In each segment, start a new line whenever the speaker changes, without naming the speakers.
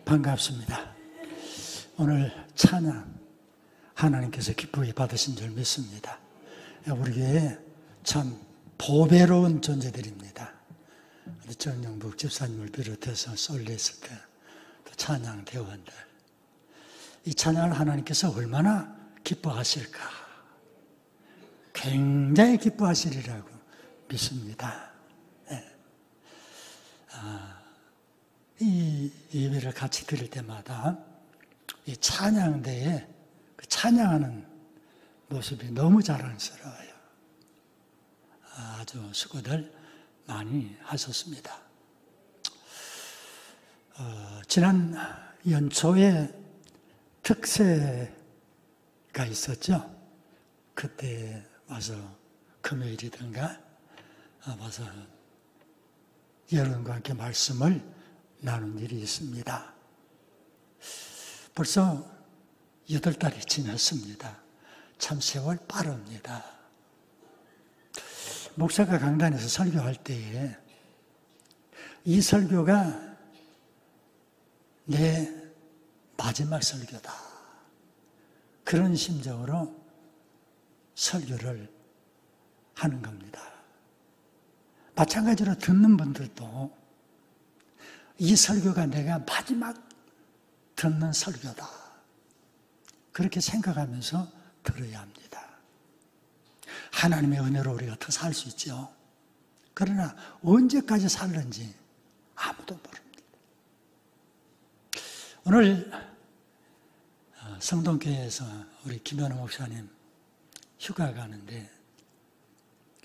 반갑습니다. 오늘 찬양 하나님께서 기쁘게 받으신 줄 믿습니다. 우리 교회에 참 보배로운 존재들입니다. 우리 정영북 집사님을 비롯해서 솔리스트, 또 찬양 대원들. 이 찬양을 하나님께서 얼마나 기뻐하실까? 굉장히 기뻐하시리라고 믿습니다. 네. 이 예배를 같이 드릴 때마다 이 찬양대에 그 찬양하는 모습이 너무 자랑스러워요. 아주 수고들 많이 하셨습니다. 지난 연초에 특세가 있었죠. 그때 와서 금요일이든가 와서 여러분과 함께 말씀을 나눈 일이 있습니다. 벌써 8달이 지났습니다. 참 세월 빠릅니다. 목사가 강단에서 설교할 때에 이 설교가 내 마지막 설교다. 그런 심정으로 설교를 하는 겁니다. 마찬가지로 듣는 분들도 이 설교가 내가 마지막 듣는 설교다. 그렇게 생각하면서 들어야 합니다. 하나님의 은혜로 우리가 더 살 수 있죠. 그러나 언제까지 살는지 아무도 모릅니다. 오늘 성동교회에서 우리 김현우 목사님 휴가 가는데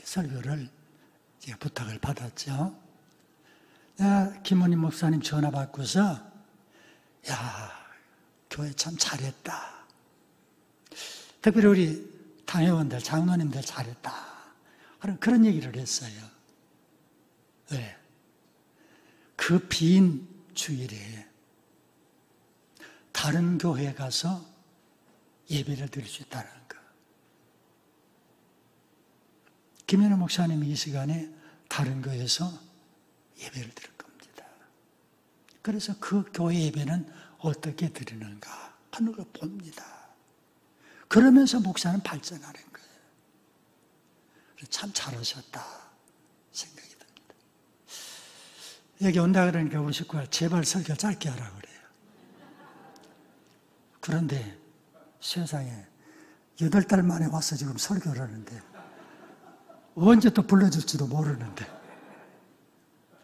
설교를 제가 부탁을 받았죠. 내가 김원희 목사님 전화 받고서 야, 교회 참 잘했다. 특별히 우리 당회원들, 장로님들 잘했다. 그런 얘기를 했어요. 왜? 그 빈 주일에 다른 교회에 가서 예배를 드릴 수 있다는 거. 김현우 목사님이 이 시간에 다른 교회에서 예배를 드릴 겁니다. 그래서 그 교회 예배는 어떻게 드리는가 하는 걸 봅니다. 그러면서 목사는 발전하는 거예요. 참 잘하셨다 생각이 듭니다. 여기 온다 그러니까 우리 식구가 제발 설교 짧게 하라고 그래요. 그런데 세상에 8달 만에 와서 지금 설교를 하는데 언제 또 불러줄지도 모르는데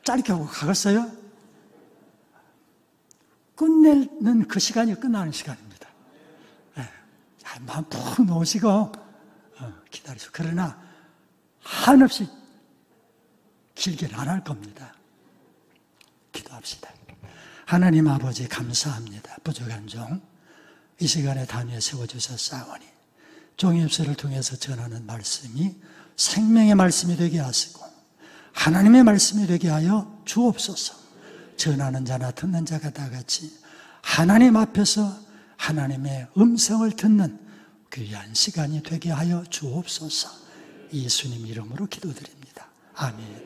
짧게 하고 가겠어요? 끝내는 그 시간이 끝나는 시간입니다. 네. 마음 푹 놓으시고 기다리시고. 그러나 한없이 길게는 안 할 겁니다. 기도합시다. 하나님 아버지 감사합니다. 부족한 종 이 시간에 단위에 세워주셨사오니 종의 입술을 통해서 전하는 말씀이 생명의 말씀이 되게 하시고 하나님의 말씀이 되게 하여 주옵소서. 전하는 자나 듣는 자가 다 같이 하나님 앞에서 하나님의 음성을 듣는 귀한 시간이 되게 하여 주옵소서. 예수님 이름으로 기도드립니다. 아멘.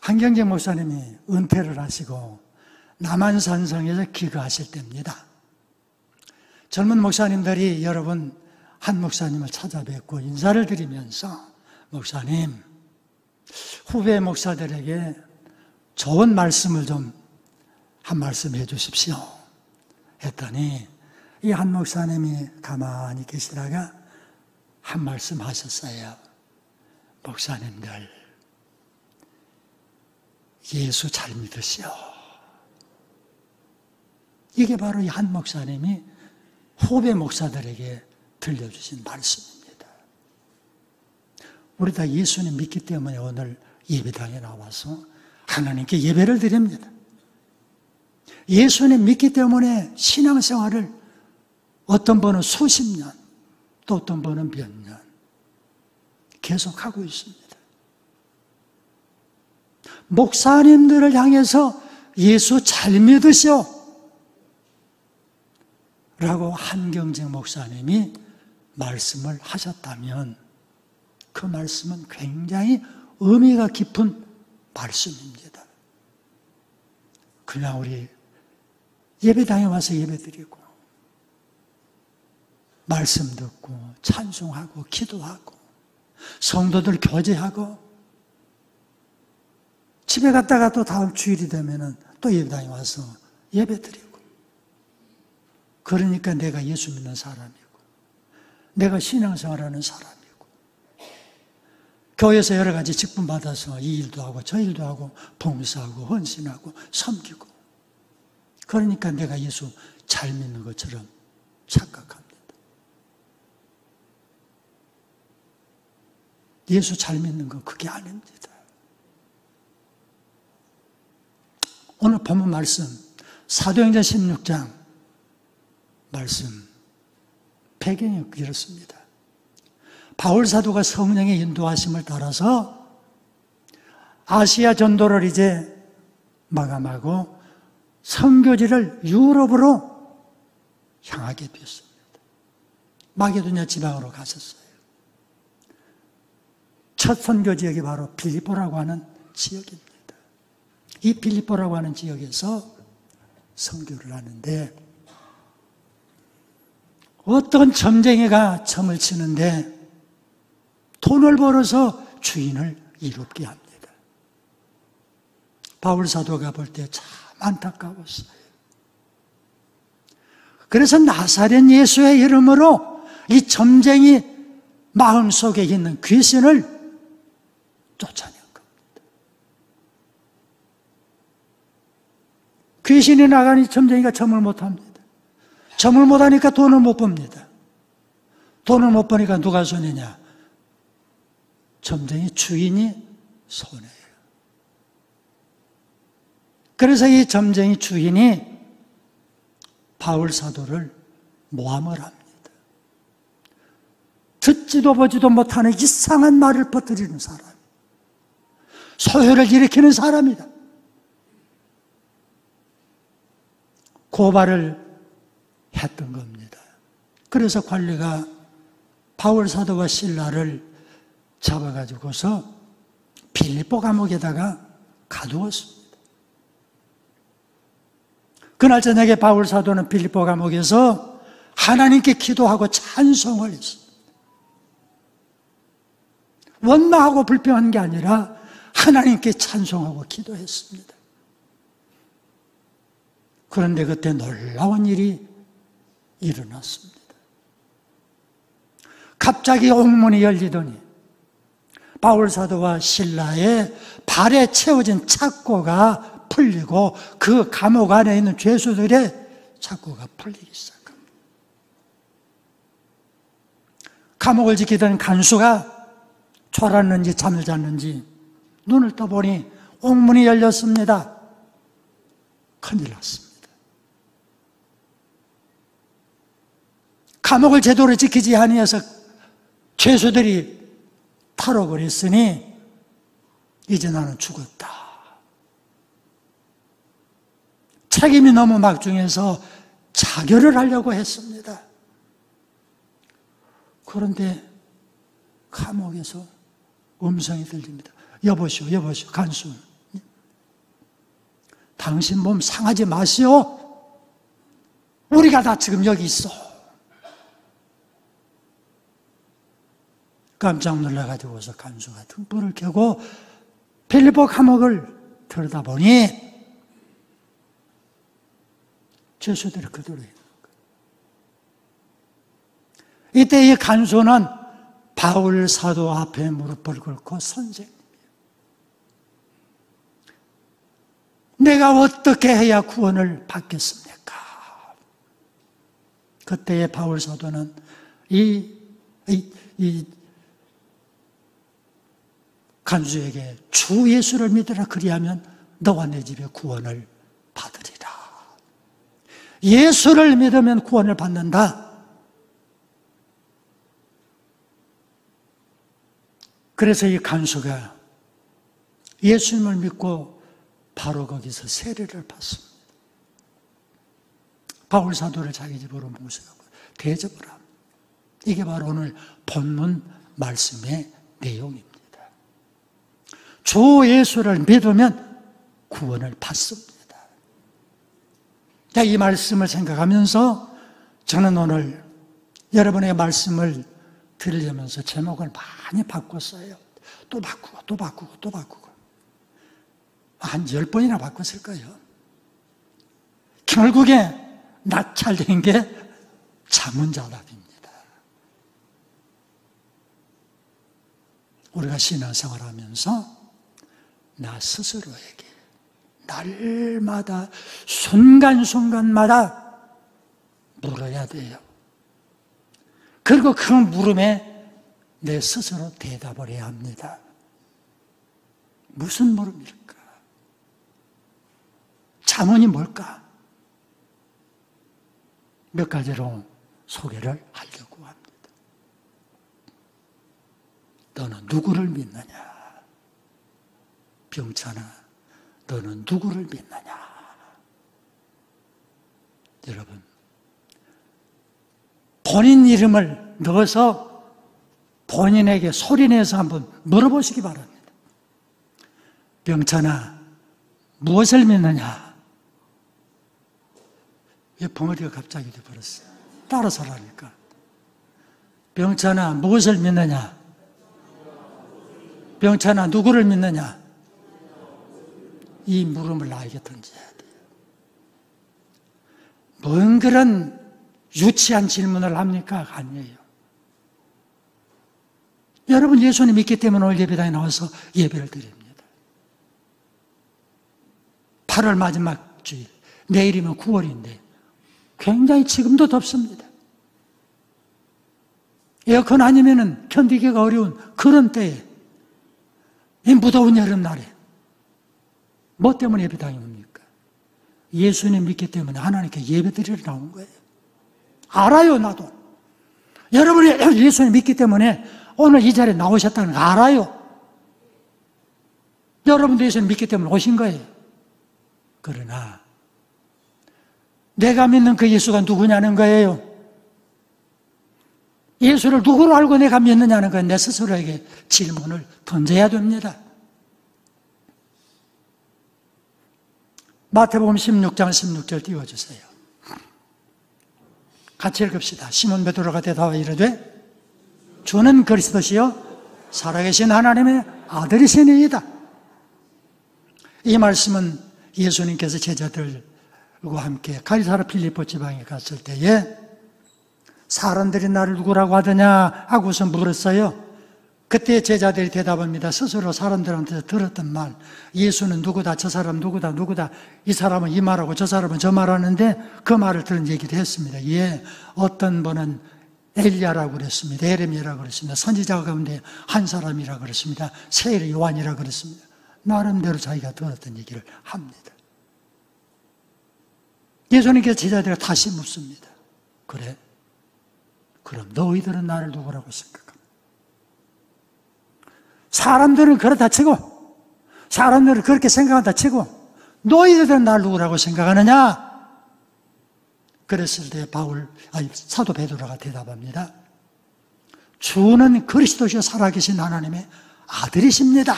한경재 목사님이 은퇴를 하시고 남한산성에서 기거하실 때입니다. 젊은 목사님들이 여러분 한 목사님을 찾아뵙고 인사를 드리면서 목사님, 후배 목사들에게 좋은 말씀을 좀 한 말씀 해 주십시오 했더니 이 한 목사님이 가만히 계시다가 한 말씀 하셨어요. 목사님들 예수 잘 믿으시오. 이게 바로 이 한 목사님이 후배 목사들에게 들려주신 말씀입니다. 우리 다 예수님 믿기 때문에 오늘 예배당에 나와서 하나님께 예배를 드립니다. 예수님 믿기 때문에 신앙생활을 어떤 분은 수십 년, 또 어떤 분은 몇 년 계속하고 있습니다. 목사님들을 향해서 예수 잘 믿으시오 라고 한경재 목사님이 말씀을 하셨다면 그 말씀은 굉장히 의미가 깊은 말씀입니다. 그냥 우리 예배당에 와서 예배드리고 말씀 듣고 찬송하고 기도하고 성도들 교제하고 집에 갔다가 또 다음 주일이 되면은 또 예배당에 와서 예배드리고 그러니까 내가 예수 믿는 사람이고 내가 신앙생활하는 사람이고 교회에서 여러 가지 직분 받아서 이 일도 하고 저 일도 하고 봉사하고 헌신하고 섬기고 그러니까 내가 예수 잘 믿는 것처럼 착각합니다. 예수 잘 믿는 건 그게 아닙니다. 오늘 본문 말씀 사도행전 16장 말씀 배경이 이렇습니다. 바울 사도가 성령의 인도하심을 따라서 아시아 전도를 이제 마감하고 선교지를 유럽으로 향하게 되었습니다. 마게도냐 지방으로 갔었어요. 첫 선교 지역이 바로 빌립보라고 하는 지역입니다. 이 빌립보라고 하는 지역에서 선교를 하는데 어떤 점쟁이가 점을 치는데 돈을 벌어서 주인을 이롭게 합니다. 바울 사도가 볼 때 참 안타까웠어요. 그래서 나사렛 예수의 이름으로 이 점쟁이 마음속에 있는 귀신을 쫓아낸 겁니다. 귀신이 나가니 점쟁이가 점을 못합니다. 점을 못하니까 돈을 못 법니다. 돈을 못 버니까 누가 손해냐? 점쟁이 주인이 손해예요. 그래서 이 점쟁이 주인이 바울 사도를 모함을 합니다. 듣지도 보지도 못하는 이상한 말을 퍼뜨리는 사람, 소요를 일으키는 사람이다. 고발을 했던 겁니다. 그래서 관리가 바울 사도와 실라를 잡아가지고서 빌립보 감옥에다가 가두었습니다. 그날 저녁에 바울 사도는 빌립보 감옥에서 하나님께 기도하고 찬송을 했습니다. 원망하고 불평한 게 아니라 하나님께 찬송하고 기도했습니다. 그런데 그때 놀라운 일이 일어났습니다. 갑자기 옥문이 열리더니 바울 사도와 실라의 발에 채워진 착고가 풀리고 그 감옥 안에 있는 죄수들의 착고가 풀리기 시작합니다. 감옥을 지키던 간수가 졸았는지 잠을 잤는지 눈을 떠보니 옥문이 열렸습니다. 큰일 났습니다. 감옥을 제대로 지키지 아니해서 죄수들이 탈옥을 했으니 이제 나는 죽었다. 책임이 너무 막중해서 자결을 하려고 했습니다. 그런데 감옥에서 음성이 들립니다. 여보시오, 간수. 당신 몸 상하지 마시오. 우리가 다 지금 여기 있어. 깜짝 놀라가지고서 간수가 등불을 켜고 빌립보 감옥을 들여다보니 죄수들이 그대로 있는 거예요. 이때 이 간수는 바울 사도 앞에 무릎을 꿇고 선생님, 내가 어떻게 해야 구원을 받겠습니까? 그때의 바울 사도는 이 간수에게 주 예수를 믿으라, 그리하면 너와 내 집에 구원을 받으리라. 예수를 믿으면 구원을 받는다. 그래서 이 간수가 예수님을 믿고 바로 거기서 세례를 받습니다. 바울 사도를 자기 집으로 모셔가고 대접을 합니다. 이게 바로 오늘 본문 말씀의 내용입니다. 주 예수를 믿으면 구원을 받습니다. 이 말씀을 생각하면서 저는 오늘 여러분의 말씀을 들으면서 제목을 많이 바꿨어요. 또 바꾸고 또 바꾸고 또 바꾸고 한 10번이나 바꿨을 거예요. 결국에 낙찰된 게 자문자답입니다. 우리가 신앙생활하면서 나 스스로에게 날마다 순간순간마다 물어야 돼요. 그리고 그 물음에 내 스스로 대답을 해야 합니다. 무슨 물음일까? 자문이 뭘까? 몇 가지로 소개를 하려고 합니다. 너는 누구를 믿느냐? 병찬아, 너는 누구를 믿느냐? 여러분, 본인 이름을 넣어서 본인에게 소리내서 한번 물어보시기 바랍니다. 병찬아, 무엇을 믿느냐? 왜 벙어리가 갑자기 돼버렸어요? 따라서 하니까. 병찬아, 무엇을 믿느냐? 병찬아, 누구를 믿느냐? 이 물음을 나에게 던져야 돼요. 뭔 그런 유치한 질문을 합니까? 아니에요. 여러분, 예수님 믿기 때문에 오늘 예배당에 나와서 예배를 드립니다. 8월 마지막 주일, 내일이면 9월인데 굉장히 지금도 덥습니다. 에어컨 아니면 견디기가 어려운 그런 때에, 이 무더운 여름날에 뭐 때문에 예배당에 옵니까? 예수님 믿기 때문에 하나님께 예배드리러 나온 거예요. 알아요, 나도. 여러분이 예수님 믿기 때문에 오늘 이 자리에 나오셨다는 거 알아요. 여러분도 예수님 믿기 때문에 오신 거예요. 그러나 내가 믿는 그 예수가 누구냐는 거예요. 예수를 누구로 알고 내가 믿느냐는 건 내 스스로에게 질문을 던져야 됩니다. 마태복음 16장 16절 띄워주세요. 같이 읽읍시다. 시몬 베드로가 대답하여 이르되 주는 그리스도시요 살아계신 하나님의 아들이시니이다. 이 말씀은 예수님께서 제자들과 함께 가이사랴 필리포 지방에 갔을 때에 사람들이 나를 누구라고 하더냐 하고서 물었어요. 그때 제자들이 대답합니다. 스스로 사람들한테 들었던 말, 예수는 누구다, 저 사람 누구다, 누구다, 이 사람은 이 말하고 저 사람은 저 말하는데 그 말을 들은 얘기를 했습니다. 예, 어떤 분은 엘리야라고 그랬습니다. 에레미야라고 그랬습니다. 선지자 가운데 한 사람이라고 그랬습니다. 세례 요한이라고 그랬습니다. 나름대로 자기가 들었던 얘기를 합니다. 예수님께서 제자들에게 다시 묻습니다. 그래? 그럼 너희들은 나를 누구라고 생각합니까? 사람들은 그렇다 치고, 사람들은 그렇게 생각한다 치고, 너희들은 나를 누구라고 생각하느냐? 그랬을 때 사도 베드로가 대답합니다. 주는 그리스도시요 살아계신 하나님의 아들이십니다.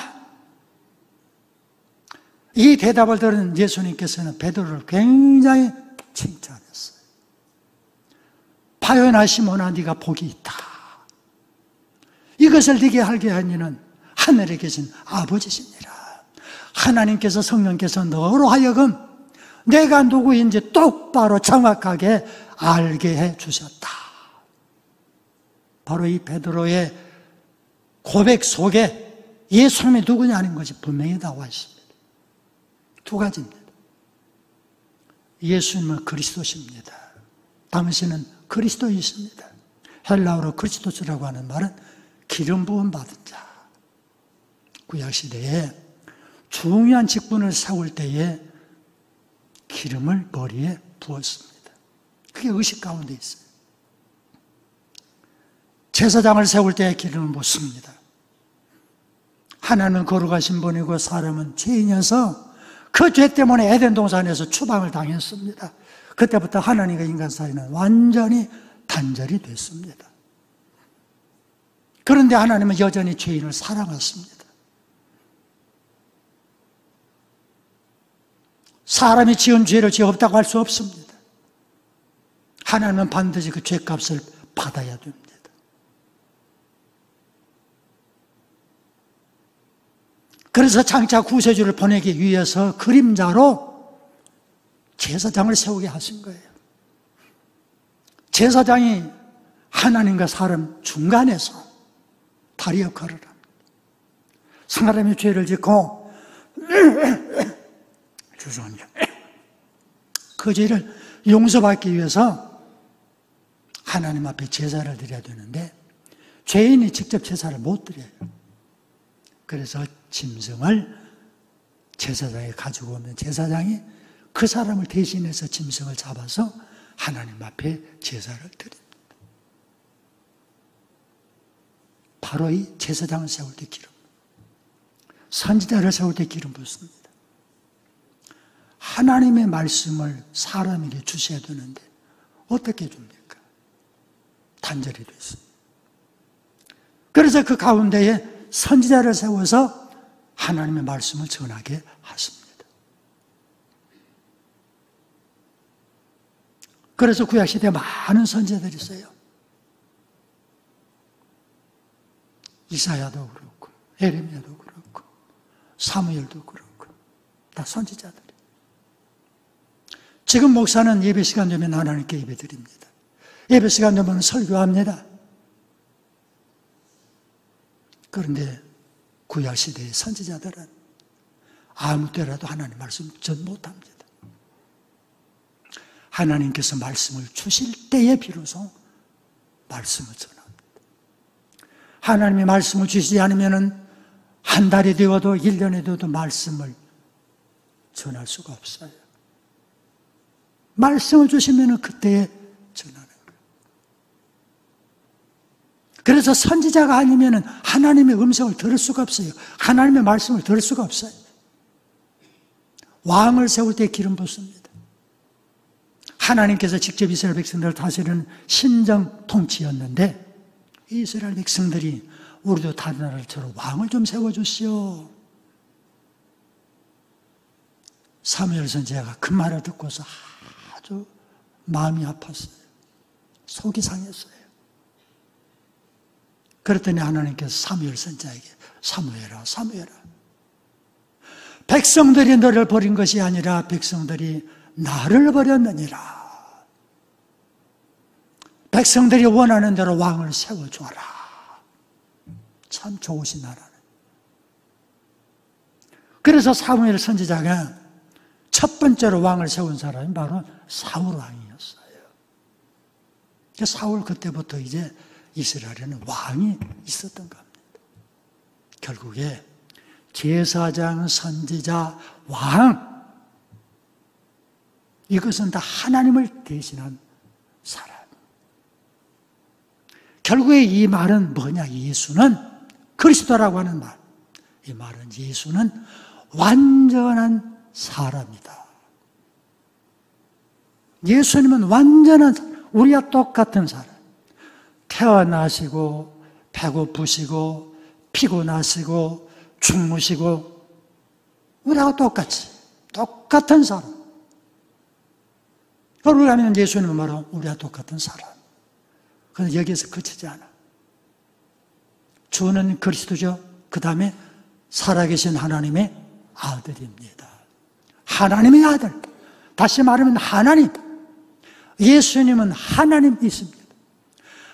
이 대답을 들은 예수님께서는 베드로를 굉장히 칭찬했어요. 바요나 시몬아, 네가 복이 있다. 이것을 네게 알게 한 이는 하늘에 계신 아버지시니라. 하나님께서, 성령께서 너로 하여금 내가 누구인지 똑바로 정확하게 알게 해 주셨다. 바로 이 베드로의 고백 속에 예수님이 누구냐는 것이 분명히 나와 있습니다. 두 가지입니다. 예수님은 그리스도십니다. 당신은 그리스도이십니다. 헬라어로 그리스도스라고 하는 말은 기름 부음 받은 자. 구약시대에 중요한 직분을 세울 때에 기름을 머리에 부었습니다. 그게 의식 가운데 있어요. 제사장을 세울 때에 기름을 붓습니다. 하나님은 거룩하신 분이고 사람은 죄인이어서 그 죄 때문에 에덴 동산에서 추방을 당했습니다. 그때부터 하나님과 인간 사이는 완전히 단절이 됐습니다. 그런데 하나님은 여전히 죄인을 사랑하십니다. 사람이 지은 죄를 죄 없다고 할 수 없습니다. 하나님은 반드시 그 죄값을 받아야 됩니다. 그래서 장차 구세주를 보내기 위해서 그림자로 제사장을 세우게 하신 거예요. 제사장이 하나님과 사람 중간에서 다리 역할을 합니다. 사람이 죄를 짓고 죄송합니다. 그 죄를 용서받기 위해서 하나님 앞에 제사를 드려야 되는데 죄인이 직접 제사를 못 드려요. 그래서 짐승을 제사장에 가지고 오면 제사장이 그 사람을 대신해서 짐승을 잡아서 하나님 앞에 제사를 드립니다. 바로 이 제사장을 세울 때 기름, 선지자를 세울 때 기름 붓습니다. 하나님의 말씀을 사람에게 주셔야 되는데 어떻게 줍니까? 단절이 되어 있습니다. 그래서 그 가운데에 선지자를 세워서 하나님의 말씀을 전하게 하십니다. 그래서 구약시대에 많은 선지자들이 있어요. 이사야도 그렇고 에레미야도 그렇고 사무엘도 그렇고 다 선지자들이. 지금 목사는 예배 시간 되면 하나님께 예배 드립니다. 예배 시간 되면 설교합니다. 그런데 구약시대의 선지자들은 아무 때라도 하나님 말씀 전 못합니다. 하나님께서 말씀을 주실 때에 비로소 말씀을 전합니다. 하나님이 말씀을 주시지 않으면 한 달이 되어도 1년이 되어도 말씀을 전할 수가 없어요. 말씀을 주시면 그때에 전하는 거예요. 그래서 선지자가 아니면 하나님의 음성을 들을 수가 없어요. 하나님의 말씀을 들을 수가 없어요. 왕을 세울 때 기름 붓습니다. 하나님께서 직접 이스라엘 백성들을 다스리는 신정 통치였는데 이스라엘 백성들이 우리도 다른 나라처럼 왕을 좀 세워주시오. 사무엘 선지자가 그 말을 듣고서 아주 마음이 아팠어요. 속이 상했어요. 그랬더니 하나님께서 사무엘 선지자에게 사무엘아, 사무엘아, 백성들이 너를 버린 것이 아니라 백성들이 나를 버렸느니라. 백성들이 원하는 대로 왕을 세워줘라. 참 좋으신 나라네. 그래서 사무엘 선지자가 첫 번째로 왕을 세운 사람이 바로 사울 왕이었어요. 사울 그때부터 이제 이스라엘에는 왕이 있었던 겁니다. 결국에 제사장, 선지자, 왕, 이것은 다 하나님을 대신한 사람. 결국에 이 말은 뭐냐? 예수는 그리스도라고 하는 말. 이 말은 예수는 완전한 사람이다. 예수님은 완전한, 우리와 똑같은 사람. 태어나시고 배고프시고 피곤하시고 주무시고 우리하고 똑같은 사람. 그러면 예수님은 바로 우리와 똑같은 사람. 그런데 여기에서 그치지 않아. 주는 그리스도죠. 그 다음에 살아계신 하나님의 아들입니다. 하나님의 아들. 다시 말하면 하나님. 예수님은 하나님이십니다.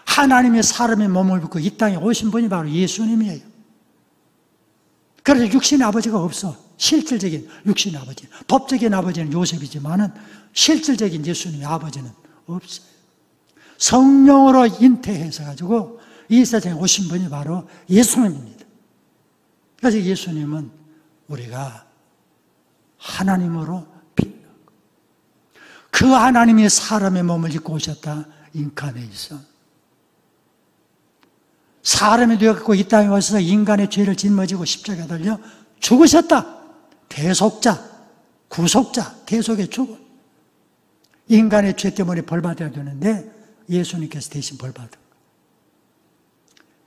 하나님의 사람의 몸을 입고 이 땅에 오신 분이 바로 예수님이에요. 그래서 육신의 아버지가 없어. 실질적인 육신의 아버지. 법적인 아버지는 요셉이지만은 실질적인 예수님의 아버지는 없어요. 성령으로 잉태해서 가지고 이 세상에 오신 분이 바로 예수님입니다. 그래서 예수님은 우리가 하나님으로 빛나고 그 하나님이 사람의 몸을 입고 오셨다. 인카네이션. 사람이 되었고 이 땅에 와서 인간의 죄를 짊어지고 십자가에 달려 죽으셨다. 대속자, 구속자, 대속의 죽음. 인간의 죄 때문에 벌받아야 되는데 예수님께서 대신 벌받은 거예요.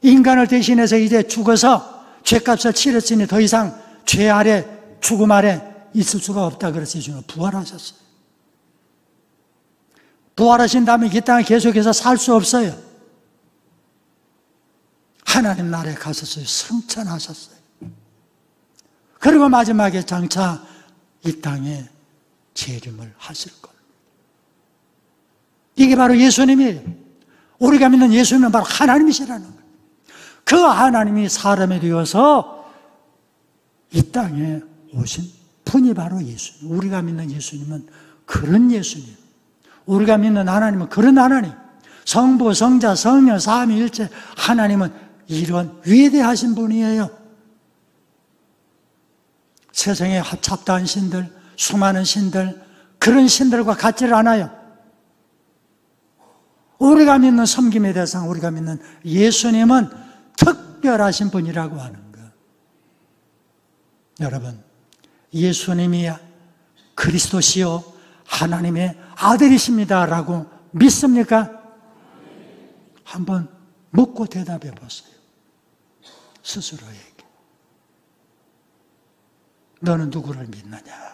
인간을 대신해서 이제 죽어서 죄값을 치렀으니 더 이상 죄 아래, 죽음 아래 있을 수가 없다. 그래서 예수님은 부활하셨어요. 부활하신 다음에 이 땅에 계속해서 살 수 없어요. 하나님 나라에 가셨어요. 승천하셨어요. 그리고 마지막에 장차 이 땅에 재림을 하실 겁니다. 이게 바로 예수님이에요. 우리가 믿는 예수님은 바로 하나님이시라는 거예요. 그 하나님이 사람이 되어서 이 땅에 오신 분이 바로 예수님. 우리가 믿는 예수님은 그런 예수님. 우리가 믿는 하나님은 그런 하나님. 성부, 성자, 성령, 삼위일체 하나님은 이런 위대하신 분이에요. 세상에 합잡다한 신들, 수많은 신들, 그런 신들과 같지를 않아요. 우리가 믿는 섬김의 대상, 우리가 믿는 예수님은 특별하신 분이라고 하는 것. 여러분, 예수님이 그리스도시요 하나님의 아들이십니다라고 믿습니까? 한번 묻고 대답해 보세요. 스스로에게. 너는 누구를 믿느냐?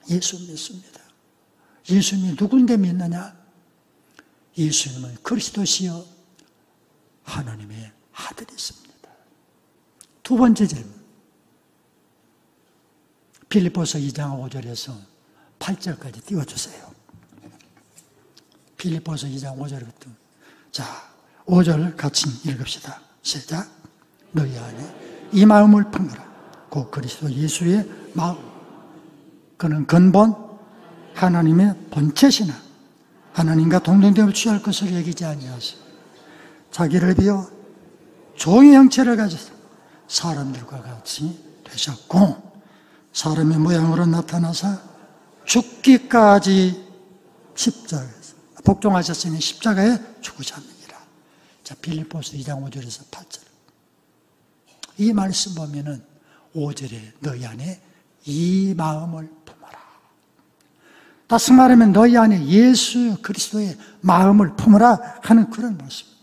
예수 믿습니다. 예수님이 누군데 믿느냐? 예수님은 그리스도시요 하나님의 아들이십니다. 두 번째 질문. 빌립보서 2장 5절에서 8절까지 띄워주세요. 빌립보서 2장 5절부터. 자, 5절 같이 읽읍시다. 시작. 너희 안에 이 마음을 품으라. 곧 그리스도 예수의 마음. 그는 근본 하나님의 본체시나 하나님과 동등됨을 취할 것을 여기지 아니하시고 자기를 비워 종의 형체를 가져서 사람들과 같이 되셨고 사람의 모양으로 나타나서 죽기까지 십자가에서 복종하셨으니 십자가에 죽으셨느니라. 자, 빌립보서 2장 5절에서 8절. 이 말씀 보면은 5절에 너희 안에 이 마음을 품어라. 다시 말하면 너희 안에 예수 그리스도의 마음을 품어라 하는 그런 말씀입니다.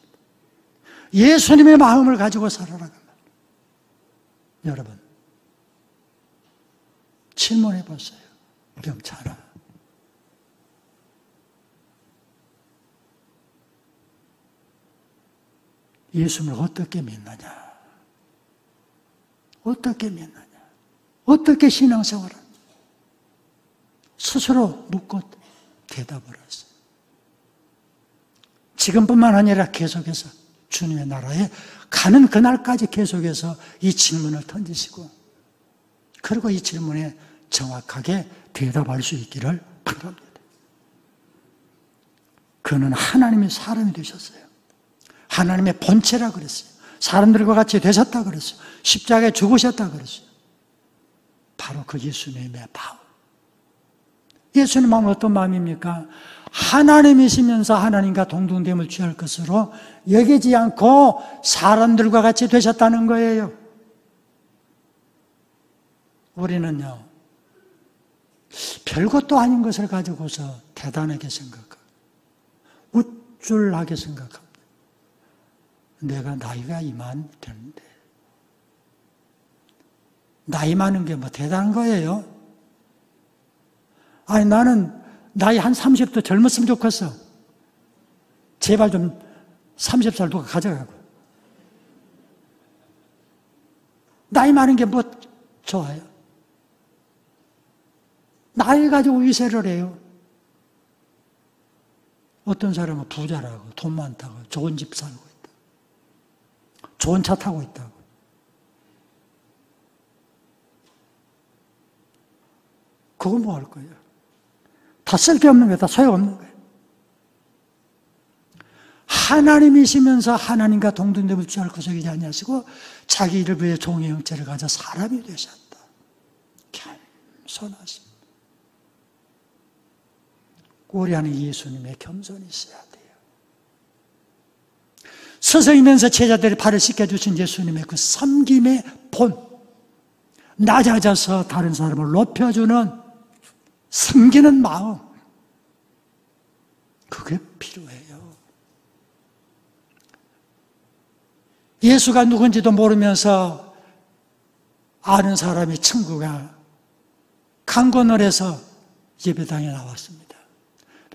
예수님의 마음을 가지고 살아라. 여러분, 질문해 보세요. 병찬아. 예수님을 어떻게 믿느냐? 어떻게 믿느냐? 어떻게 신앙생활을? 스스로 묻고 대답을 하세요. 지금뿐만 아니라 계속해서 주님의 나라에 가는 그날까지 계속해서 이 질문을 던지시고 그리고 이 질문에 정확하게 대답할 수 있기를 바랍니다. 그는 하나님의 사람이 되셨어요. 하나님의 본체라 그랬어요. 사람들과 같이 되셨다 그랬어요. 십자가에 죽으셨다 그랬어요. 바로 그 예수님의 마음. 예수님 마음은 어떤 마음입니까? 하나님이시면서 하나님과 동등됨을 취할 것으로 여기지 않고 사람들과 같이 되셨다는 거예요. 우리는요, 별것도 아닌 것을 가지고서 대단하게 생각하고 우쭐하게 생각합니다. 내가 나이가 이만 되는데 나이 많은 게 뭐 대단한 거예요? 아니 나는 나이 한 30도 젊었으면 좋겠어. 제발 좀 30살 누가 가져가고. 나이 많은 게 뭐 좋아요? 나이 가지고 위세를 해요. 어떤 사람은 부자라고 돈 많다고 좋은 집 살고 있다. 좋은 차 타고 있다고. 그거 뭐 할 거예요? 다 쓸데없는 거예요. 다 소용없는 거예요. 하나님이시면서 하나님과 동등됨을 취할 것이지 아니하시고 자기 일을 위해 종의 형체를 가져 사람이 되셨다. 겸손하십니다. 우리 안에 예수님의 겸손이 있어야 돼요. 스승이면서 제자들이 발을 씻겨주신 예수님의 그 섬김의 본, 낮아져서 다른 사람을 높여주는 섬기는 마음, 그게 필요해요. 예수가 누군지도 모르면서 아는 사람이 친구가 강권을 해서 예배당에 나왔습니다.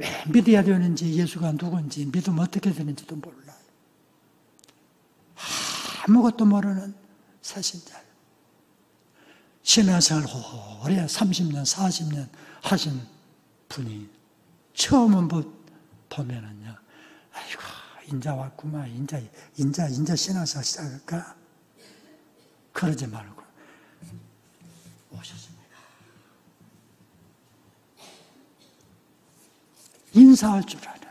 왜 믿어야 되는지, 예수가 누군지, 믿으면 어떻게 되는지도 몰라요. 아무것도 모르는 사신자. 신앙생활 오래 30년, 40년 하신 분이 처음 보면은요, 아이고, 인자 왔구만, 인자 신앙생활 시작할까? 그러지 말고 오셨습니다. 인사할 줄 아는.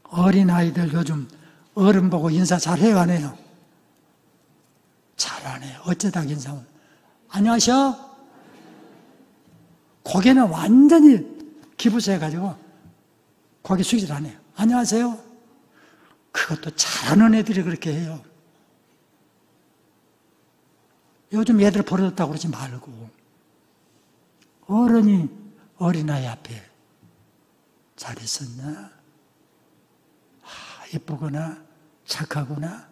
어린아이들 요즘 어른 보고 인사 잘해요, 안 해요? 잘 안 해요. 어쩌다 인사하면 안녕하세요? 고개는 완전히 기부세해가지고 고개 숙이질 안 해요. 안녕하세요? 그것도 잘하는 애들이 그렇게 해요. 요즘 애들 버릇했다고 그러지 말고 어른이 어린아이 앞에 잘 있었나? 예쁘구나? 착하구나?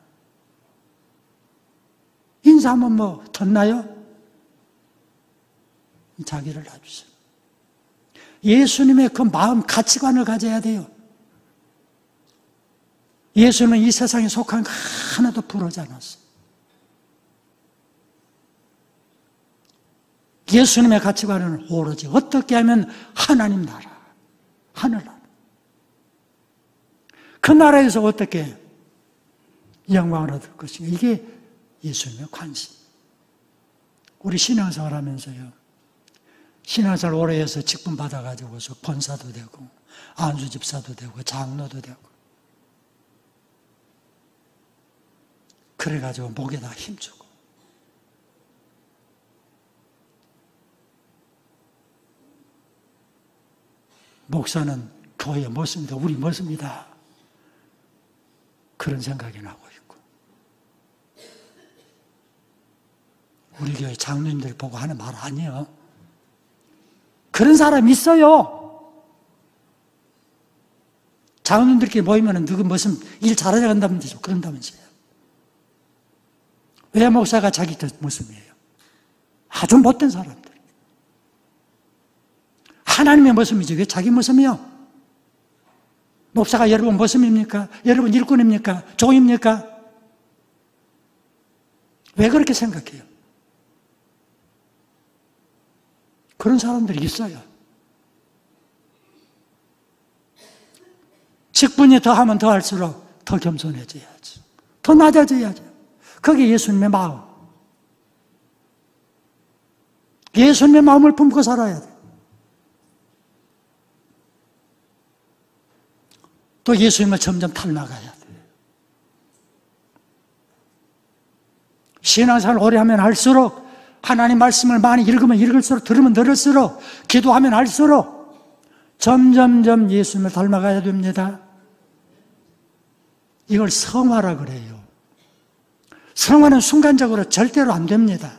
인사하면 뭐 덧나요? 자기를 놔주세요. 예수님의 그 마음, 가치관을 가져야 돼요. 예수는 이 세상에 속한 거 하나도 부러지 않았어요. 예수님의 가치관은 오로지 어떻게 하면 하나님 나라, 하늘나라. 그 나라에서 어떻게 영광을 얻을 것인가. 이게 예수님의 관심. 우리 신앙생활 하면서요, 신앙생활 오래 해서 직분 받아가지고서 권사도 되고, 안수집사도 되고, 장로도 되고, 그래가지고 목에다 힘주고, 목사는 교회의 모습입니다. 우리 모습입니다. 그런 생각이 나고 있고, 우리 교회 장로님들 보고 하는 말 아니에요. 그런 사람 있어요. 장로님들끼리 모이면 누구 무슨 일 잘하자 한다면서요. 그런다면서요. 왜 목사가 자기 모습이에요? 아주 못된 사람들. 하나님의 모습이지 왜 자기 모습이요? 목사가 여러분 모습입니까? 여러분 일꾼입니까? 종입니까? 왜 그렇게 생각해요? 그런 사람들이 있어요. 직분이 더하면 더할수록 더 겸손해져야지. 더 낮아져야죠. 그게 예수님의 마음. 예수님의 마음을 품고 살아야 돼. 또 예수님을 점점 닮아가야 돼. 신앙생활 오래 하면 할수록, 하나님 말씀을 많이 읽으면 읽을수록, 들으면 들을수록, 기도하면 할수록 점점점 예수님을 닮아가야 됩니다. 이걸 성화라 그래요. 성화는 순간적으로 절대로 안 됩니다.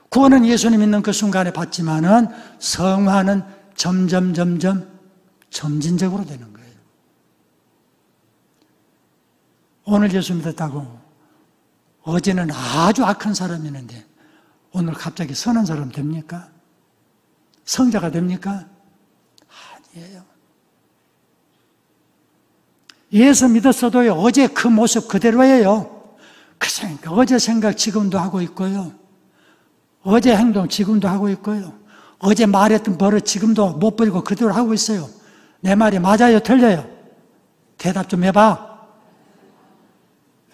구원은 예수님 믿는 그 순간에 받지만은 성화는 점점점점 점진적으로 되는 거예요. 오늘 예수 믿었다고 어제는 아주 악한 사람이었는데 오늘 갑자기 선한 사람 됩니까? 성자가 됩니까? 아니에요. 예수 믿었어도요, 어제 그 모습 그대로예요. 그러니까 어제 생각 지금도 하고 있고요. 어제 행동 지금도 하고 있고요. 어제 말했던 버릇 지금도 못 버리고 그대로 하고 있어요. 내 말이 맞아요, 틀려요? 대답 좀 해봐.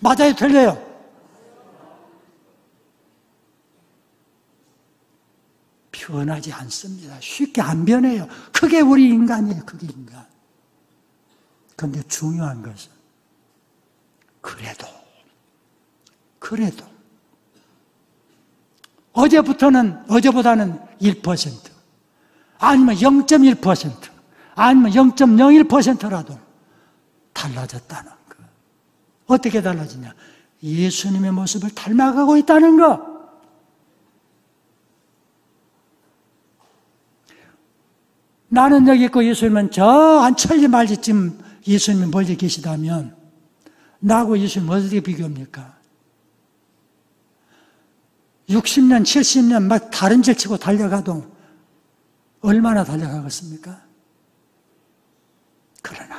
맞아요, 틀려요? 변하지 않습니다. 쉽게 안 변해요. 그게 우리 인간이에요, 그게 인간. 그런데 중요한 것은 그래도 어제보다는 1%, 아니면 0.1%, 아니면 0.01%라도 달라졌다는 거. 어떻게 달라지냐? 예수님의 모습을 닮아가고 있다는 거. 나는 여기 있고 예수님은 저 한 천리 말지쯤 예수님이 멀리 계시다면 나하고 예수님 어떻게 비교합니까? 60년, 70년 막 다른 질 치고 달려가도 얼마나 달려가겠습니까? 그러나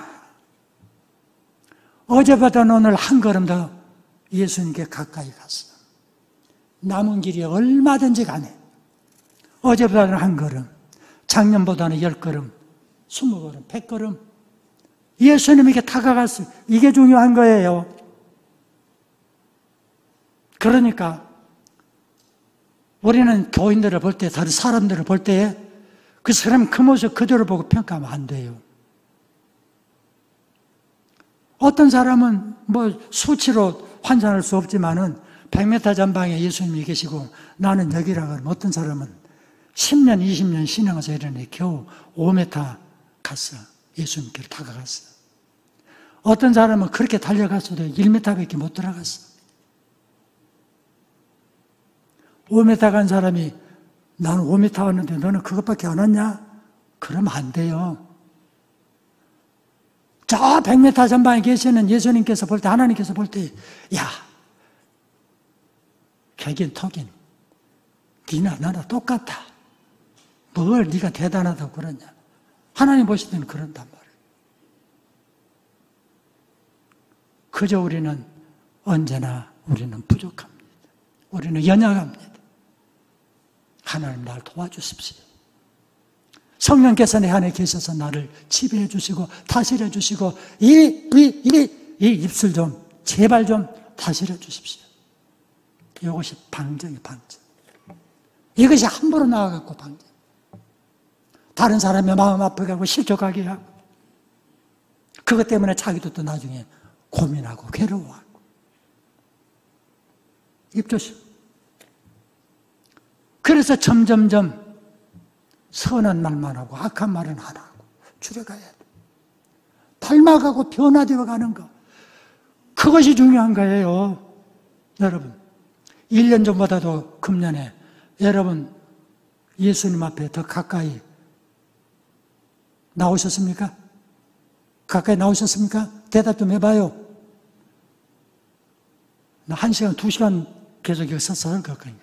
어제보다는 오늘 한 걸음 더 예수님께 가까이 갔어. 남은 길이 얼마든지 가네. 어제보다는 한 걸음, 작년보다는 10걸음, 20걸음, 100걸음 예수님에게 다가갔어요. 이게 중요한 거예요. 그러니까 우리는 교인들을 볼 때, 다른 사람들을 볼 때 그 사람 그 모습 그대로 보고 평가하면 안 돼요. 어떤 사람은 뭐 수치로 환산할 수 없지만은 100m 전방에 예수님이 계시고 나는 여기라 그러면 어떤 사람은 10년, 20년 신앙에서 이르니 겨우 5m 갔어. 예수님께 다가갔어. 어떤 사람은 그렇게 달려갔어도 1m밖에 못 들어갔어. 5m 간 사람이 나는 5m 왔는데 너는 그것밖에 안 왔냐? 그러면 안 돼요. 저 100m 전방에 계시는 예수님께서 볼 때, 하나님께서 볼 때, 야, 개긴 턱인 니나 나나 똑같다. 뭘 네가 대단하다고 그러냐. 하나님 보실 때는 그런단 말이에요. 그저 우리는 언제나 우리는 부족합니다. 우리는 연약합니다. 하나님 나를 도와주십시오. 성령께서 내 안에 계셔서 나를 지배해 주시고 다스려 주시고 이 입술 좀 제발 좀 다스려 주십시오. 이것이 방정이 방정. 이것이 함부로 나와갖고 방정. 다른 사람의 마음 아프게 하고 실족하게 하고 그것 때문에 자기도 또 나중에 고민하고 괴로워하고. 입 조심. 그래서 점점점 선한 말만 하고 악한 말은 안 하고 줄여가야 돼. 닮아가고 변화되어 가는 거. 그것이 중요한 거예요. 여러분 1년 전보다도 금년에 여러분 예수님 앞에 더 가까이 나오셨습니까? 가까이 나오셨습니까? 대답 좀 해봐요. 나 1시간, 2시간 계속 여기 서서 그거든요.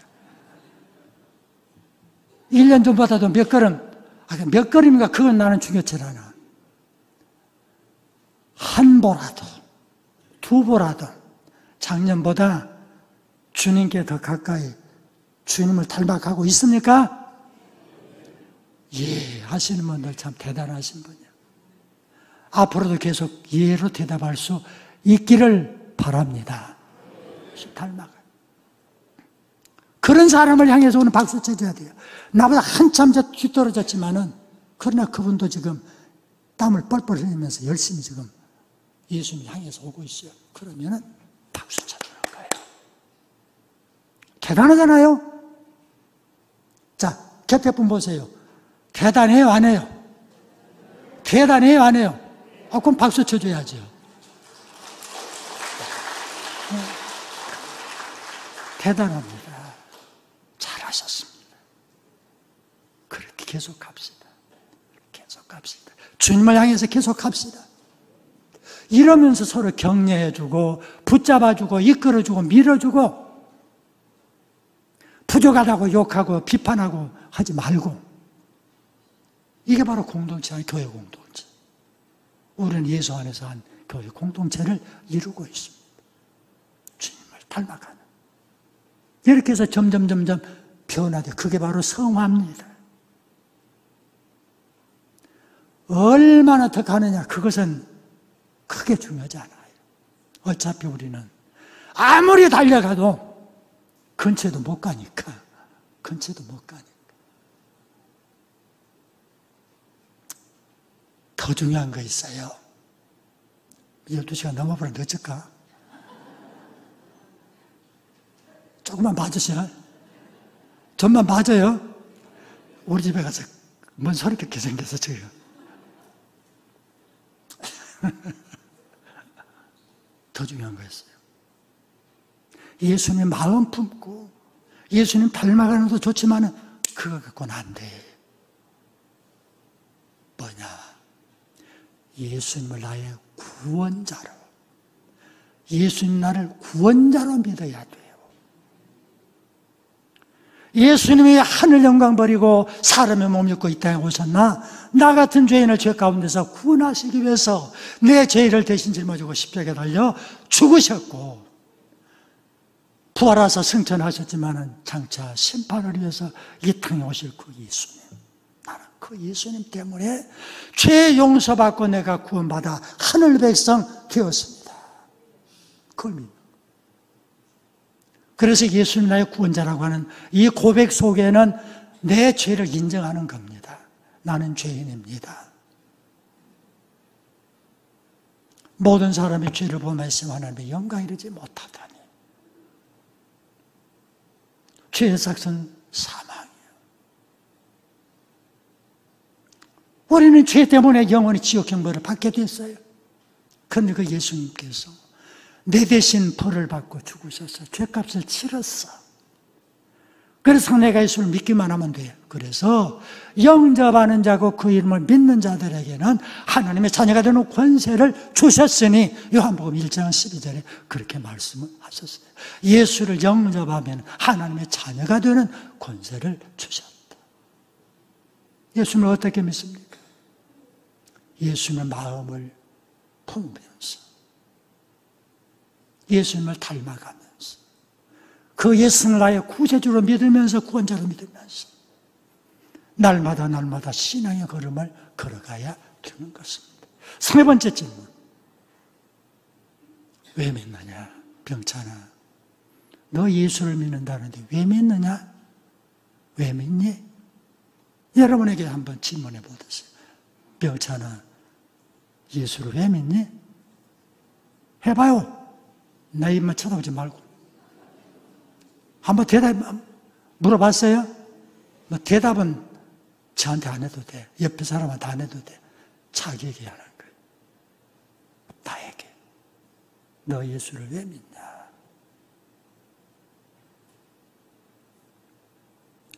1년 전보다도 몇 걸음, 몇 걸음인가 그건 나는 중요치 않아. 한 보라도, 두 보라도 작년보다 주님께 더 가까이 주님을 닮아가고 있습니까? 예, 하시는 분들 참 대단하신 분이에요. 앞으로도 계속 예로 대답할 수 있기를 바랍니다. 닮아가요. 그런 사람을 향해서 오늘 박수 쳐줘야 돼요. 나보다 한참 뒤떨어졌지만은 그러나 그분도 지금 땀을 뻘뻘 흘리면서 열심히 지금 예수님 향해서 오고 있어요. 그러면은 박수 쳐주는 거예요. 대단하잖아요? 자, 곁에 분 보세요. 대단해요, 안 해요? 대단해요, 안 해요? 그럼 박수 쳐줘야죠. 대단합니다. 잘하셨습니다. 그렇게 계속 갑시다. 계속 갑시다. 주님을 향해서 계속 갑시다. 이러면서 서로 격려해주고 붙잡아주고 이끌어주고 밀어주고 부족하다고 욕하고 비판하고 하지 말고 이게 바로 공동체 아니 교회 공동체. 우리는 예수 안에서 한 교회 공동체를 이루고 있습니다. 주님을 닮아가는. 이렇게 해서 점점 변화돼. 그게 바로 성화입니다. 얼마나 더 가느냐 그것은 크게 중요하지 않아요. 어차피 우리는 아무리 달려가도 근처에도 못 가니까. 근처에도 못 가니까. 더 중요한 거 있어요. 12시간 넘어버리면 어쩔까? 조금만 봐주세요. 좀만 봐줘요. 우리 집에 가서 뭔 소리 그렇게 생겨서 저요. 더 중요한 거였어요. 예수님 마음 품고 예수님 닮아가는 것도 좋지만 그거 갖고는 안 돼. 뭐냐? 예수님을 나의 구원자로 예수님 나를 구원자로 믿어야 돼요. 예수님이 하늘 영광 버리고 사람의 몸 입고 이 땅에 오셨나? 나 같은 죄인을 죄 가운데서 구원하시기 위해서 내 죄를 대신 짊어지고 십자가에 달려 죽으셨고, 부활하셔서 승천하셨지만은 장차 심판을 위해서 이 땅에 오실 그 예수님, 나는 그 예수님 때문에 죄 용서받고 내가 구원받아 하늘 백성 되었습니다. 그걸 믿는. 그래서 예수님 나의 구원자라고 하는 이 고백 속에는 내 죄를 인정하는 겁니다. 나는 죄인입니다. 모든 사람이 죄를 범했으면 하나님의 영광 이르지 못하다니. 죄의 삭은 사망이에요. 우리는 죄 때문에 영원히 지옥 형벌을 받게 됐어요. 그런데 그 예수님께서 내 대신 벌을 받고 죽으셔서 죄값을 치렀어. 그래서 내가 예수를 믿기만 하면 돼요. 그래서 영접하는 자고 그 이름을 믿는 자들에게는 하나님의 자녀가 되는 권세를 주셨으니 요한복음 1장 12절에 그렇게 말씀을 하셨어요. 예수를 영접하면 하나님의 자녀가 되는 권세를 주셨다. 예수님을 어떻게 믿습니까? 예수님의 마음을 품으면서, 예수님을 닮아가면서, 그 예수를 나의 구세주로 믿으면서, 구원자로 믿으면서 날마다 신앙의 걸음을 걸어가야 되는 것입니다. 세 번째 질문. 왜 믿느냐? 병찬아, 너 예수를 믿는다는데 왜 믿느냐? 왜 믿니? 여러분에게 한번 질문해 보세요. 병찬아, 예수를 왜 믿니? 해봐요. 나 입만 쳐다보지 말고. 한번 물어봤어요? 뭐 대답은 저한테 안 해도 돼. 옆에 사람한테 안 해도 돼. 자기에게 하는 거예요. 나에게. 너 예수를 왜 믿냐?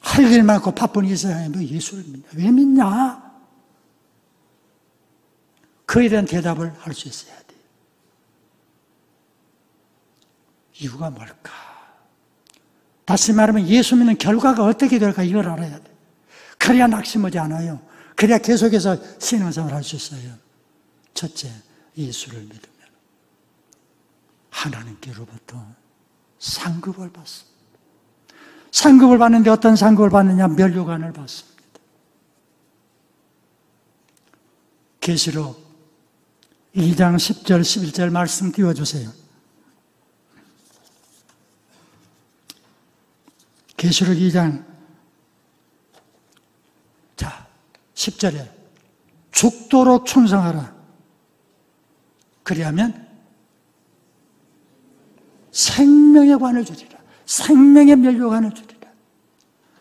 할 일 많고 바쁜 이 세상에 너 예수를 믿냐? 왜 믿냐? 그에 대한 대답을 할 수 있어야 돼. 이유가 뭘까? 다시 말하면 예수 믿는 결과가 어떻게 될까 이걸 알아야 돼. 그래야 낙심하지 않아요. 그래야 계속해서 신앙생활을 할 수 있어요. 첫째, 예수를 믿으면 하나님께로부터 상급을 받습니다. 상급을 받는데 어떤 상급을 받느냐? 면류관을 받습니다. 계시록 2장 10절 11절 말씀 띄워주세요. 계시록 2장 10절에 죽도록 충성하라. 그리하면 생명의 관을 주리라. 생명의 면류관을 주리라.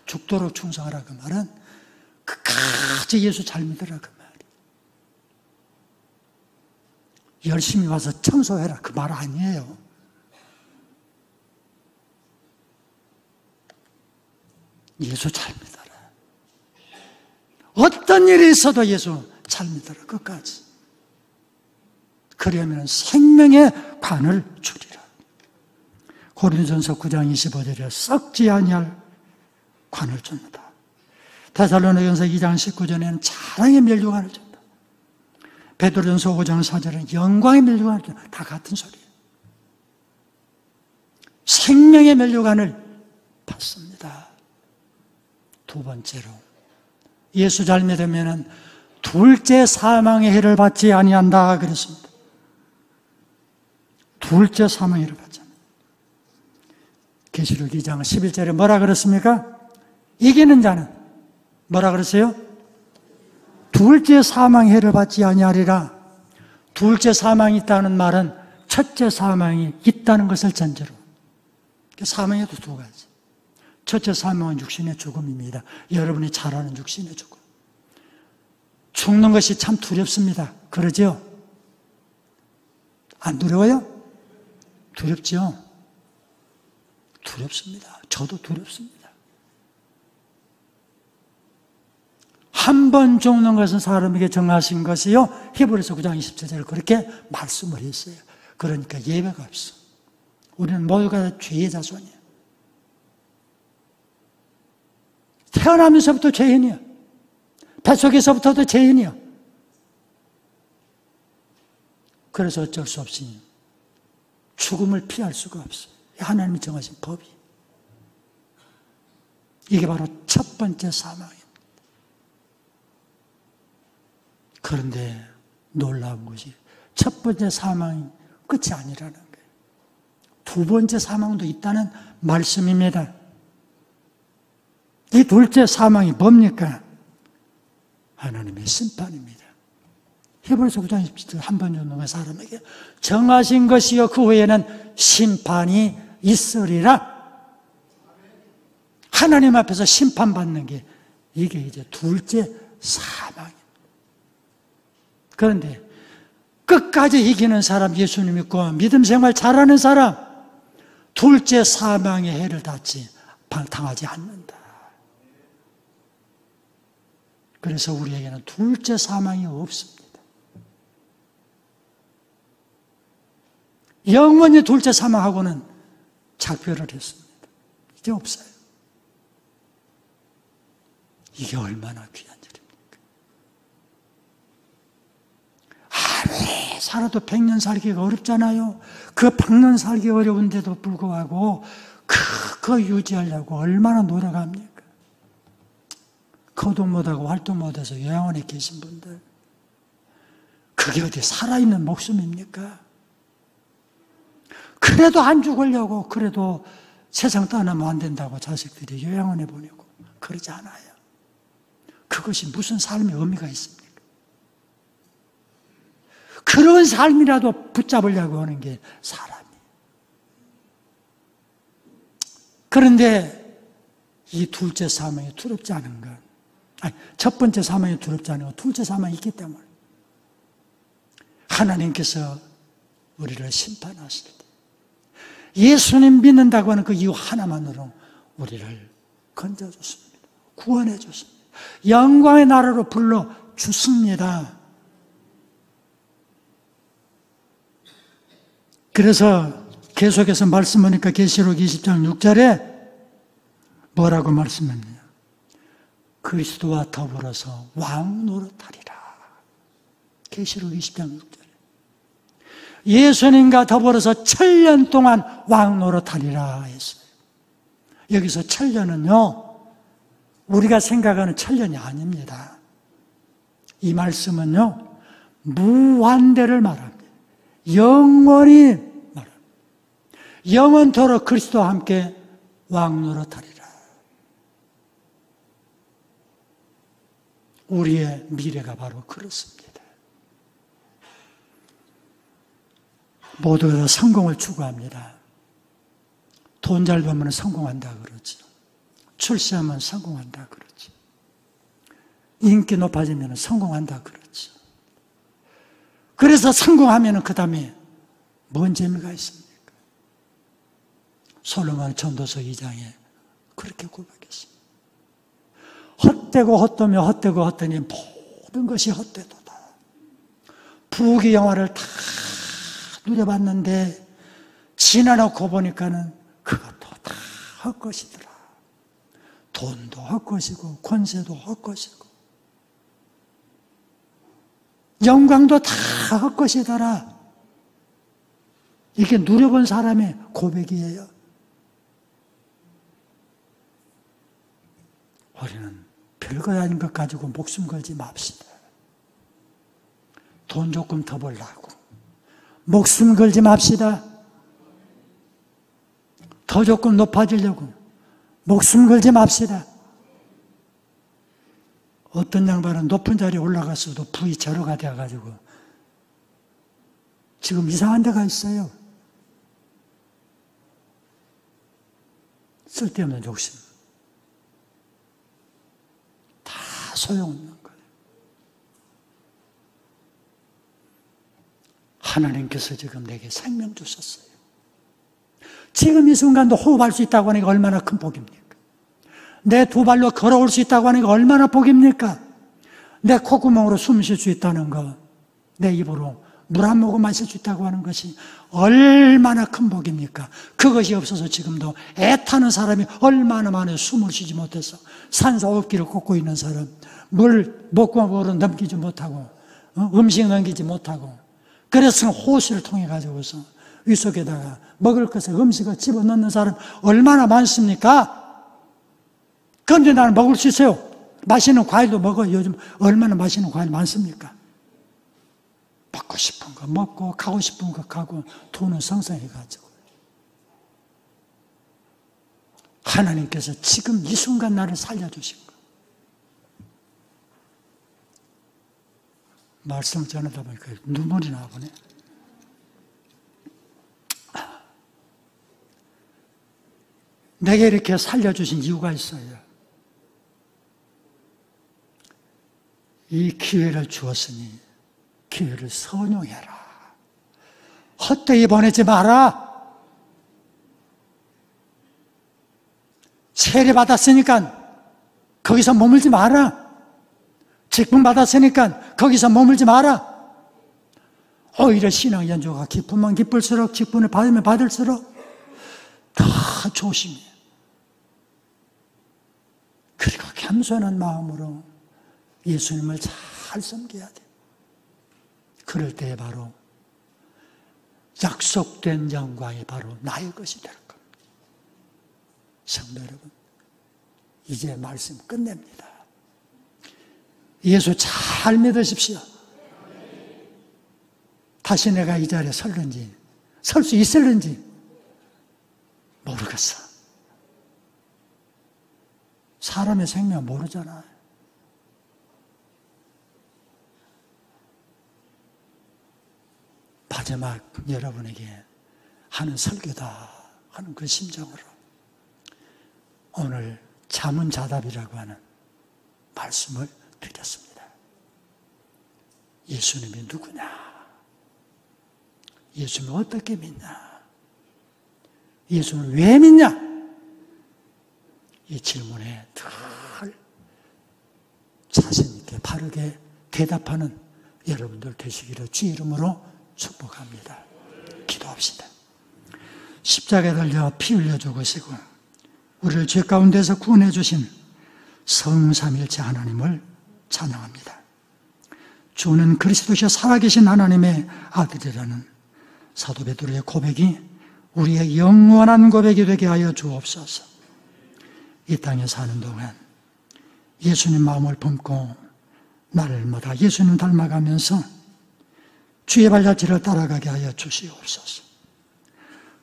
죽도록 충성하라 그 말은 끝까지 예수 잘 믿으라 그 말이에요. 열심히 와서 청소해라 그 말 아니에요. 예수 잘 믿어라. 어떤 일이 있어도 예수 잘 믿어라. 끝까지. 그러면 생명의 관을 주리라. 고린도전서 9장 25절에 썩지 아니할 관을 줍니다. 데살로니가전서 2장 19절에는 자랑의 면류관을 준다. 베드로전서 5장 4절에는 영광의 면류관을 준다. 다 같은 소리예요. 생명의 면류관을 받습니다. 두 번째로 예수 잘 믿으면 둘째 사망의 해를 받지 아니한다 그랬습니다. 둘째 사망의 해를 받지 않는다. 계시록 2장 11절에 뭐라 그랬습니까? 이기는 자는 뭐라 그랬어요? 둘째 사망의 해를 받지 아니하리라. 둘째 사망이 있다는 말은 첫째 사망이 있다는 것을 전제로. 사망에도 두 가지. 첫째 사망은 육신의 죽음입니다. 여러분이 잘 아는 육신의 죽음. 죽는 것이 참 두렵습니다. 그러죠? 안 두려워요? 두렵죠? 두렵습니다. 저도 두렵습니다. 한 번 죽는 것은 사람에게 정하신 것이요. 히브리서 9장 27절에 그렇게 말씀을 했어요. 그러니까 예배가 없어. 우리는 모두가 죄의 자손이에요. 태어나면서부터 죄인이야. 뱃속에서부터도 죄인이야. 그래서 어쩔 수 없이 죽음을 피할 수가 없어요. 하나님이 정하신 법이. 이게 바로 첫 번째 사망입니다. 그런데 놀라운 것이 첫 번째 사망이 끝이 아니라는 거예요. 두 번째 사망도 있다는 말씀입니다. 이 둘째 사망이 뭡니까? 하나님의 심판입니다. 히브리서 9장 17절 한 번 죽는 사람에게 정하신 것이요 그 후에는 심판이 있으리라. 하나님 앞에서 심판받는 게 이게 이제 둘째 사망입니다. 그런데 끝까지 이기는 사람, 예수 믿고 믿음 생활 잘하는 사람, 둘째 사망의 해를 당하지 않는다. 그래서 우리에게는 둘째 사망이 없습니다. 영원히 둘째 사망하고는 작별을 했습니다. 이제 없어요. 이게 얼마나 귀한 일입니까? 아무리 살아도 100년 살기가 어렵잖아요. 그 100년 살기 어려운데도 불구하고 그거 유지하려고 얼마나 노력합니까? 거동 못하고 활동 못해서 요양원에 계신 분들, 그게 어디 살아있는 목숨입니까? 그래도 안 죽으려고, 그래도 세상 떠나면 안 된다고 자식들이 요양원에 보내고 그러지 않아요. 그것이 무슨 삶의 의미가 있습니까? 그런 삶이라도 붙잡으려고 하는 게 사람이에요. 그런데 이 둘째 사망이 두렵지 않은 건, 첫 번째 사망이 두렵지 않은 건 둘째 사망이 있기 때문에 하나님께서 우리를 심판하실 때 예수님 믿는다고 하는 그 이유 하나만으로 우리를 건져줬습니다. 구원해줬습니다. 영광의 나라로 불러주습니다. 그래서 계속해서 말씀하니까 계시록 20장 6절에 뭐라고 말씀했느냐? 그리스도와 더불어서 왕 노릇하리라. 계시록 20장 6절에 예수님과 더불어서 1000년 동안 왕 노릇하리라 했어요. 여기서 1000년은요 우리가 생각하는 1000년이 아닙니다. 이 말씀은요 무한대를 말합니다. 영원히 말합니다. 영원토록 그리스도와 함께 왕 노릇하리라. 우리의 미래가 바로 그렇습니다. 모두가 다 성공을 추구합니다. 돈 잘 벌면 성공한다 그러죠. 출세하면 성공한다 그러죠. 인기 높아지면 성공한다 그러죠. 그래서 성공하면 그 다음에 뭔 재미가 있습니까? 솔로몬 전도서 2장에 그렇게 고백했습니다. 헛되고 헛되며 헛되고 헛되니 모든 것이 헛되도다. 부귀 영화를 다 누려봤는데 지나놓고 보니까는 그것도 다 헛것이더라. 돈도 헛것이고 권세도 헛것이고 영광도 다 헛것이더라. 이게 누려본 사람의 고백이에요. 우리는 별거 아닌 것 가지고 목숨 걸지 맙시다. 돈 조금 더 벌라고 목숨 걸지 맙시다. 더 조금 높아지려고 목숨 걸지 맙시다. 어떤 양반은 높은 자리에 올라갔어도 부이 절호가 되어가지고 지금 이상한 데가 있어요. 쓸데없는 욕심. 다 소용없는 거예요. 하나님께서 지금 내게 생명 주셨어요. 지금 이 순간도 호흡할 수 있다고 하는 게 얼마나 큰 복입니까? 내 두 발로 걸어올 수 있다고 하는 게 얼마나 복입니까? 내 콧구멍으로 숨 쉴 수 있다는 거, 내 입으로 물 한 모금 마실 수 있다고 하는 것이 얼마나 큰 복입니까? 그것이 없어서 지금도 애타는 사람이 얼마나 많아요. 숨을 쉬지 못해서 산소호흡기를 꽂고 있는 사람, 물 목구멍으로 넘기지 못하고 음식 넘기지 못하고, 그래서 호수를 통해 가지고서 위속에다가 먹을 것을 음식을 집어넣는 사람 얼마나 많습니까? 그런데 나는 먹을 수 있어요. 맛있는 과일도 먹어요. 요즘 얼마나 맛있는 과일 많습니까? 먹고 싶은 거 먹고 가고 싶은 거 가고 돈은 성성해가지고. 하나님께서 지금 이 순간 나를 살려주신 거. 말씀 전하다 보니까 눈물이 나보네. 내게 이렇게 살려주신 이유가 있어요. 이 기회를 주었으니 기회를 선용해라. 헛되이 보내지 마라. 세례 받았으니까 거기서 머물지 마라. 직분 받았으니까 거기서 머물지 마라. 오히려 신앙 연조가 기쁘면 기쁠수록, 직분을 받으면 받을수록 더 조심해. 그리고 겸손한 마음으로 예수님을 잘 섬겨야 돼. 그럴 때 바로 약속된 영광이 바로 나의 것이 될 겁니다. 성도 여러분, 이제 말씀 끝냅니다. 예수 잘 믿으십시오. 다시 내가 이 자리에 설는지, 설 수 있을는지 모르겠어. 사람의 생명 모르잖아요. 마지막 여러분에게 하는 설교다 하는 그 심정으로 오늘 자문자답이라고 하는 말씀을 드렸습니다. 예수님이 누구냐? 예수님을 어떻게 믿냐? 예수를 왜 믿냐? 이 질문에 늘 자신 있게 바르게 대답하는 여러분들 되시기를 주 이름으로 축복합니다. 기도합시다. 십자가에 달려 피 흘려 죽으시고 우리를 죄 가운데서 구원해 주신 성삼일체 하나님을 찬양합니다. 주는 그리스도시여 살아계신 하나님의 아들이라는 사도 베드로의 고백이 우리의 영원한 고백이 되게 하여 주옵소서. 이 땅에 사는 동안 예수님 마음을 품고 날마다 예수님 닮아가면서 주의 발자취를 따라가게 하여 주시옵소서.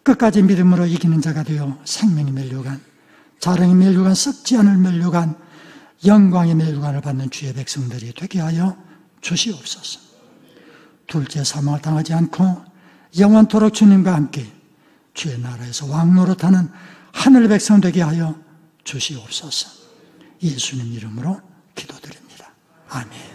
끝까지 믿음으로 이기는 자가 되어 생명이 멸류관, 자랑이 멸류관, 썩지 않을 멸류관, 영광의 멸류관을 받는 주의 백성들이 되게 하여 주시옵소서. 둘째 사망을 당하지 않고 영원토록 주님과 함께 주의 나라에서 왕노릇하는 하늘 백성 되게 하여 주시옵소서. 예수님 이름으로 기도드립니다. 아멘.